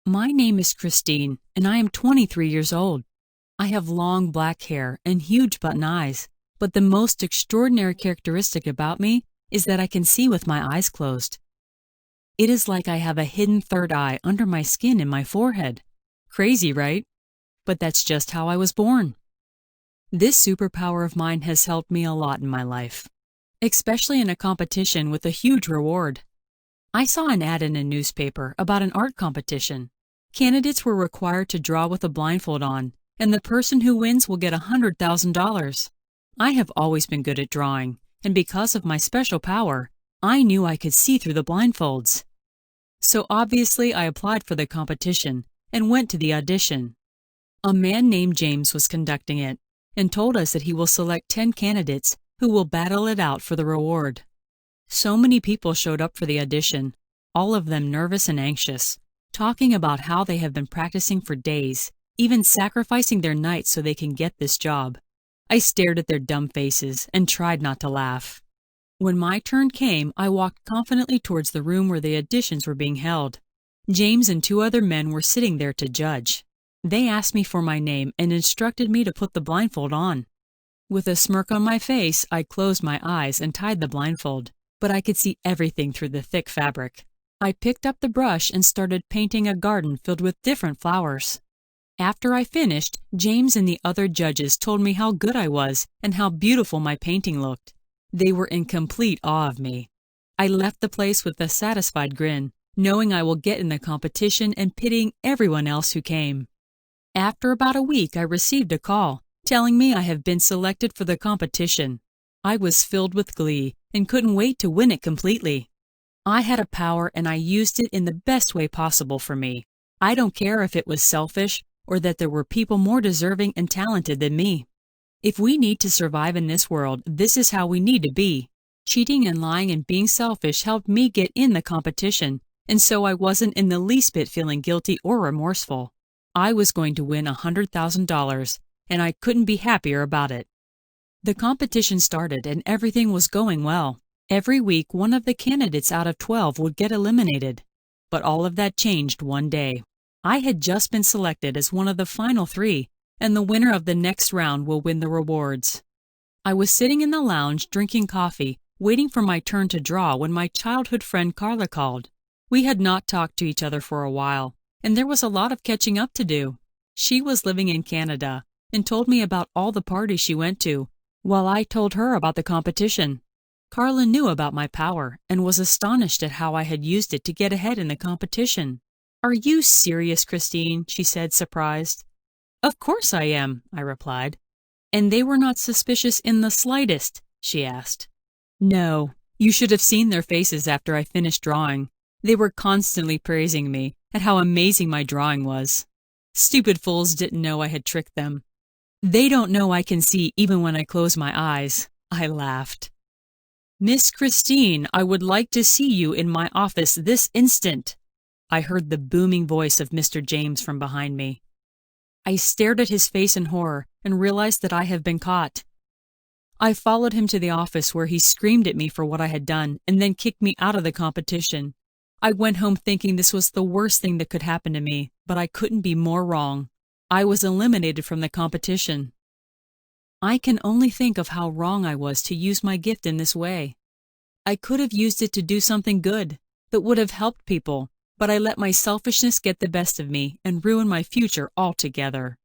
My name is Christine, and I am 23 years old. I have long black hair and huge button eyes, but the most extraordinary characteristic about me is that I can see with my eyes closed. It is like I have a hidden third eye under my skin in my forehead. Crazy, right? But that's just how I was born. This superpower of mine has helped me a lot in my life, especially in a competition with a huge reward. I saw an ad in a newspaper about an art competition. Candidates were required to draw with a blindfold on, and the person who wins will get $100,000. I have always been good at drawing, and because of my special power, I knew I could see through the blindfolds. So obviously I applied for the competition and went to the audition. A man named James was conducting it and told us that he will select 10 candidates who will battle it out for the reward. So many people showed up for the audition, all of them nervous and anxious, talking about how they have been practicing for days, even sacrificing their nights so they can get this job. I stared at their dumb faces and tried not to laugh. When my turn came, I walked confidently towards the room where the auditions were being held. James and 2 other men were sitting there to judge. They asked me for my name and instructed me to put the blindfold on. With a smirk on my face, I closed my eyes and tied the blindfold, but I could see everything through the thick fabric. I picked up the brush and started painting a garden filled with different flowers. After I finished, James and the other judges told me how good I was and how beautiful my painting looked. They were in complete awe of me. I left the place with a satisfied grin, knowing I will get in the competition and pitying everyone else who came. After about a week, I received a call telling me I have been selected for the competition. I was filled with glee and couldn't wait to win it completely. I had a power and I used it in the best way possible for me. I don't care if it was selfish or that there were people more deserving and talented than me. If we need to survive in this world, this is how we need to be. Cheating and lying and being selfish helped me get in the competition, and so I wasn't in the least bit feeling guilty or remorseful. I was going to win $100,000, and I couldn't be happier about it. The competition started and everything was going well. Every week, one of the candidates out of 12 would get eliminated. But all of that changed one day. I had just been selected as one of the final 3, and the winner of the next round will win the rewards. I was sitting in the lounge drinking coffee, waiting for my turn to draw when my childhood friend Carla called. We had not talked to each other for a while, and there was a lot of catching up to do. She was living in Canada and told me about all the parties she went to, while I told her about the competition. Carla knew about my power and was astonished at how I had used it to get ahead in the competition. "Are you serious, Christine?" she said, surprised. "Of course I am," I replied. "And they were not suspicious in the slightest?" she asked. "No. You should have seen their faces after I finished drawing. They were constantly praising me at how amazing my drawing was. Stupid fools didn't know I had tricked them. They don't know I can see even when I close my eyes." I laughed. "Miss Christine, I would like to see you in my office this instant." I heard the booming voice of Mr. James from behind me. I stared at his face in horror and realized that I had been caught. I followed him to the office where he screamed at me for what I had done and then kicked me out of the competition. I went home thinking this was the worst thing that could happen to me, but I couldn't be more wrong. I was eliminated from the competition. I can only think of how wrong I was to use my gift in this way. I could have used it to do something good that would have helped people, but I let my selfishness get the best of me and ruin my future altogether.